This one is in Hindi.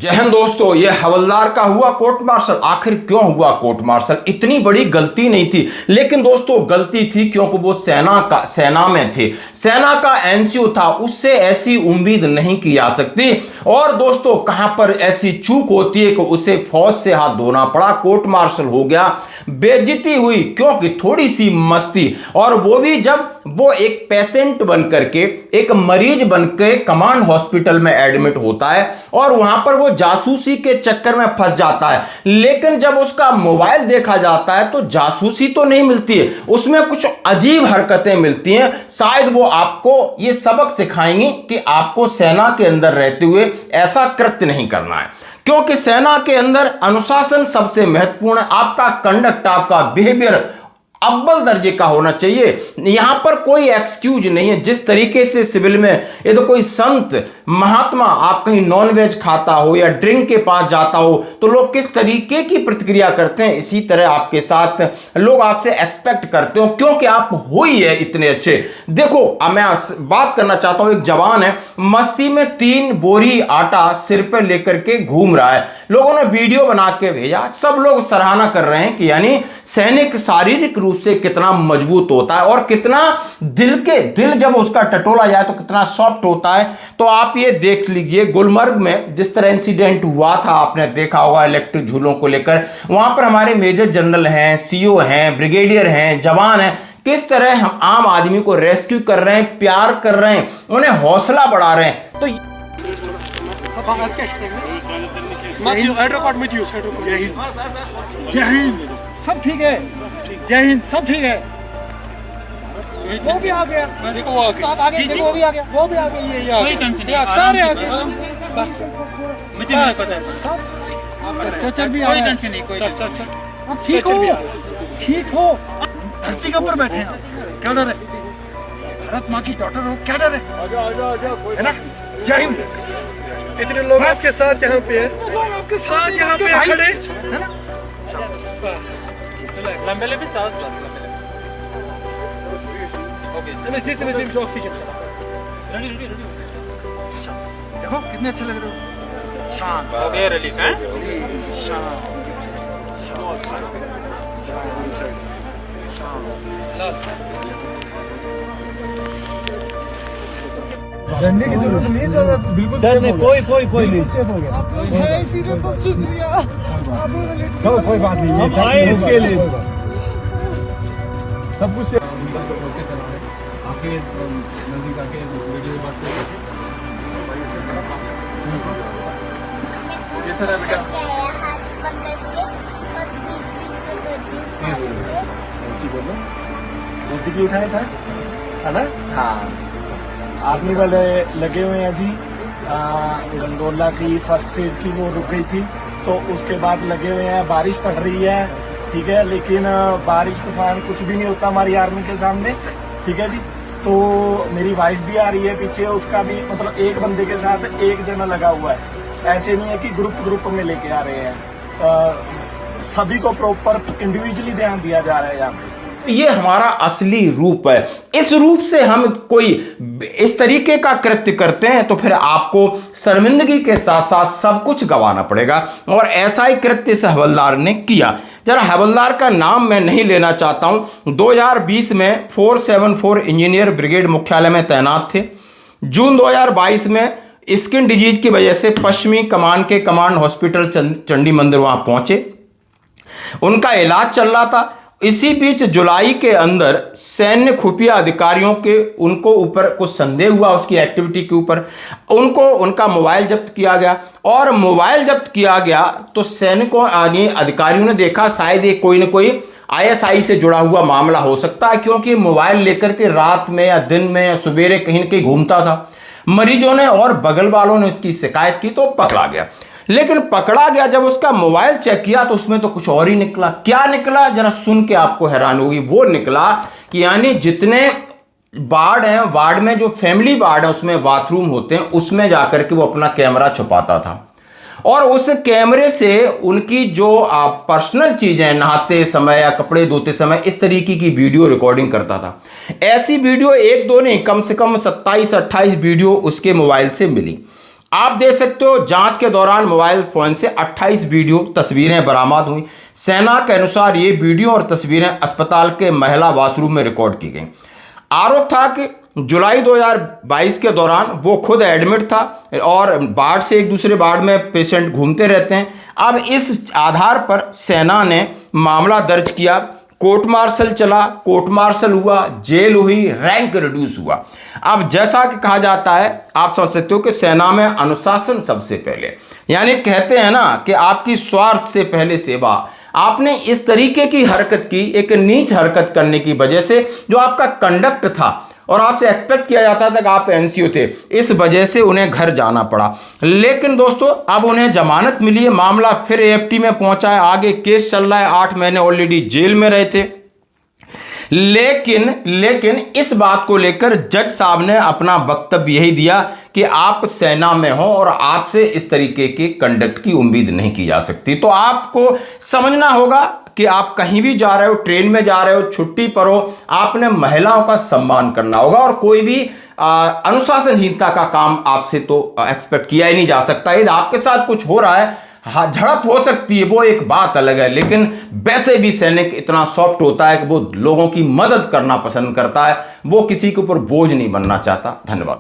जय हिंद दोस्तों, ये हवलदार का हुआ कोर्ट मार्शल। आखिर क्यों हुआ कोर्ट मार्शल? इतनी बड़ी गलती नहीं थी, लेकिन दोस्तों गलती थी क्योंकि वो सेना में थे, सेना का एनसीओ था, उससे ऐसी उम्मीद नहीं की जा सकती। और दोस्तों कहां पर ऐसी चूक होती है कि उसे फौज से हाथ धोना पड़ा, कोर्ट मार्शल हो गया, बेइज्जती हुई क्योंकि थोड़ी सी मस्ती, और वो भी जब वो एक पेशेंट बन करके, एक मरीज बन के कमांड हॉस्पिटल में एडमिट होता है और वहां पर वो जासूसी के चक्कर में फंस जाता है। लेकिन जब उसका मोबाइल देखा जाता है तो जासूसी तो नहीं मिलती है, उसमें कुछ अजीब हरकतें मिलती हैं। शायद वो आपको ये सबक सिखाएंगी कि आपको सेना के अंदर रहते हुए ऐसा कृत्य नहीं करना है, क्योंकि सेना के अंदर अनुशासन सबसे महत्वपूर्ण है। आपका कंडक्ट, आपका बिहेवियर अव्वल दर्जे का होना चाहिए। यहां पर कोई एक्सक्यूज नहीं है। जिस तरीके से सिविल में ये तो कोई संत महात्मा, आप कहीं नॉनवेज खाता हो या ड्रिंक के पास जाता हो तो लोग किस तरीके की प्रतिक्रिया करते हैं, इसी तरह आपके साथ लोग आपसे एक्सपेक्ट करते हो, क्योंकि आप हो ही है इतने अच्छे। देखो अब मैं बात करना चाहता हूं, एक जवान है, मस्ती में 3 बोरी आटा सिर पर लेकर के घूम रहा है, लोगों ने वीडियो बना के भेजा, सब लोग सराहना कर रहे हैं कि यानी सैनिक शारीरिक रूप से कितना मजबूत होता है और कितना दिल जब उसका टटोला जाए तो कितना सॉफ्ट होता है। तो आप ये देख लीजिए, गुलमर्ग में जिस तरह इंसिडेंट हुआ था, आपने देखा होगा इलेक्ट्रिक झूलों को लेकर, वहां पर हमारे मेजर जनरल हैं, सीओ हैं, ब्रिगेडियर हैं, जवान हैं, किस तरह हम आम आदमी को रेस्क्यू कर रहे हैं, प्यार कर रहे हैं, उन्हें हौसला बढ़ा रहे हैं। तो जय हिंद, सब ठीक है, जय हिंद, सब ठीक है। वो भी आ गया, देखो वो आ गया, आप आगे देखो, वो भी आ गया, वो भी आ गया, ये सारे आ गए। बस मुझे नहीं पता है सब, चल भी आ रहा है, चल आप ठीक हो, ठीक हो, धरती के ऊपर बैठे हैं, क्या डर है? भारत माँ की डॉटर हो, क्या डर है? है ना? जय हिंद। इतने लोग आपके साथ यहाँ पे आपके साथ यहाँ पे खड़े है ना? लंबे भी साथ देखो कितने अच्छे लग रहे हो, शांत हो गए, रिलीफ है, डरने की जरूरत नहीं, जरूरत बिल्कुल डरने कोई नहीं, सेफ हो गया। इसीलिए बहुत शुक्रिया, चलो कोई बात नहीं, हम आए इसके लिए, सब कुछ आपके नजदीक आके वीडियो बात करें। कैसा रहा बेटा? बोलो, मोदी की उठाया था, है ना? हाँ, आर्मी वाले लगे हुए हैं जी। गंडोला की फर्स्ट फेज की वो रुक गई थी, तो उसके बाद लगे हुए हैं। बारिश पड़ रही है, ठीक है, लेकिन बारिश तूफान कुछ भी नहीं होता हमारी आर्मी के सामने, ठीक है जी। तो मेरी वाइफ भी आ रही है पीछे, उसका भी मतलब एक बंदे के साथ एक जना लगा हुआ है, ऐसे नहीं है कि ग्रुप में लेके आ रहे हैं। सभी को प्रॉपर इंडिविजुअली ध्यान दिया जा रहा है यहाँ पे। ये हमारा असली रूप है। इस रूप से हम कोई इस तरीके का कृत्य करते हैं तो फिर आपको शर्मिंदगी के साथ साथ सब कुछ गंवाना पड़ेगा, और ऐसा ही कृत्य इस हवलदार ने किया। जरा हवलदार का नाम मैं नहीं लेना चाहता हूं। 2020 में 474 इंजीनियर ब्रिगेड मुख्यालय में तैनात थे। जून 2022 में स्किन डिजीज की वजह से पश्चिमी कमान के कमांड हॉस्पिटल चंडी मंदिर वहां पहुंचे, उनका इलाज चल रहा था। इसी बीच जुलाई के अंदर सैन्य खुफिया अधिकारियों के उनको ऊपर कुछ संदेह हुआ, उसकी एक्टिविटी के ऊपर, उनको उनका मोबाइल जब्त किया गया। और मोबाइल जब्त किया गया तो सैनिकों अधिकारियों ने देखा शायद ये कोई ना कोई आईएसआई से जुड़ा हुआ मामला हो सकता है, क्योंकि मोबाइल लेकर के रात में या दिन में या सवेरे कहीं न कहीं घूमता था। मरीजों ने और बगल वालों ने इसकी शिकायत की तो पकड़ा गया। लेकिन पकड़ा गया, जब उसका मोबाइल चेक किया तो उसमें तो कुछ और ही निकला। क्या निकला जरा सुन के आपको हैरान होगी। वो निकला कि यानी जितने वार्ड हैं, वार्ड में जो फैमिली वार्ड है उसमें बाथरूम होते हैं, उसमें जाकर के वो अपना कैमरा छुपाता था, और उस कैमरे से उनकी जो पर्सनल चीजें, नहाते समय या कपड़े धोते समय, इस तरीके की वीडियो रिकॉर्डिंग करता था। ऐसी वीडियो एक दो नहीं, कम से कम 27-28 वीडियो उसके मोबाइल से मिली। आप देख सकते हो जांच के दौरान मोबाइल फोन से 28 वीडियो तस्वीरें बरामद हुई। सेना के अनुसार ये वीडियो और तस्वीरें अस्पताल के महिला वॉशरूम में रिकॉर्ड की गई। आरोप था कि जुलाई 2022 के दौरान वो खुद एडमिट था और वार्ड से एक दूसरे वार्ड में पेशेंट घूमते रहते हैं। अब इस आधार पर सेना ने मामला दर्ज किया, कोर्ट मार्शल चला, कोर्ट मार्शल हुआ, जेल हुई, रैंक रिड्यूस हुआ। अब जैसा कि कहा जाता है, आप समझ सकते हो कि सेना में अनुशासन सबसे पहले, यानी कहते हैं ना कि आपकी स्वार्थ से पहले सेवा। आपने इस तरीके की हरकत की, एक नीच हरकत करने की वजह से जो आपका कंडक्ट था और आपसे एक्सपेक्ट किया जाता था कि आप एनसीओ थे, इस वजह से उन्हें घर जाना पड़ा। लेकिन दोस्तों अब उन्हें जमानत मिली है, मामला फिर एएफटी में पहुंचा है, आगे केस चल रहा है, 8 महीने ऑलरेडी जेल में रहे थे। लेकिन इस बात को लेकर जज साहब ने अपना वक्तव्य यही दिया कि आप सेना में हो और आपसे इस तरीके के कंडक्ट की उम्मीद नहीं की जा सकती। तो आपको समझना होगा कि आप कहीं भी जा रहे हो, ट्रेन में जा रहे हो, छुट्टी पर हो, आपने महिलाओं का सम्मान करना होगा और कोई भी अनुशासनहीनता का काम आपसे तो एक्सपेक्ट किया ही नहीं जा सकता। यदि आपके साथ कुछ हो रहा है, हाँ झड़प हो सकती है, वो एक बात अलग है, लेकिन वैसे भी सैनिक इतना सॉफ्ट होता है कि वो लोगों की मदद करना पसंद करता है, वो किसी के ऊपर बोझ नहीं बनना चाहता। धन्यवाद।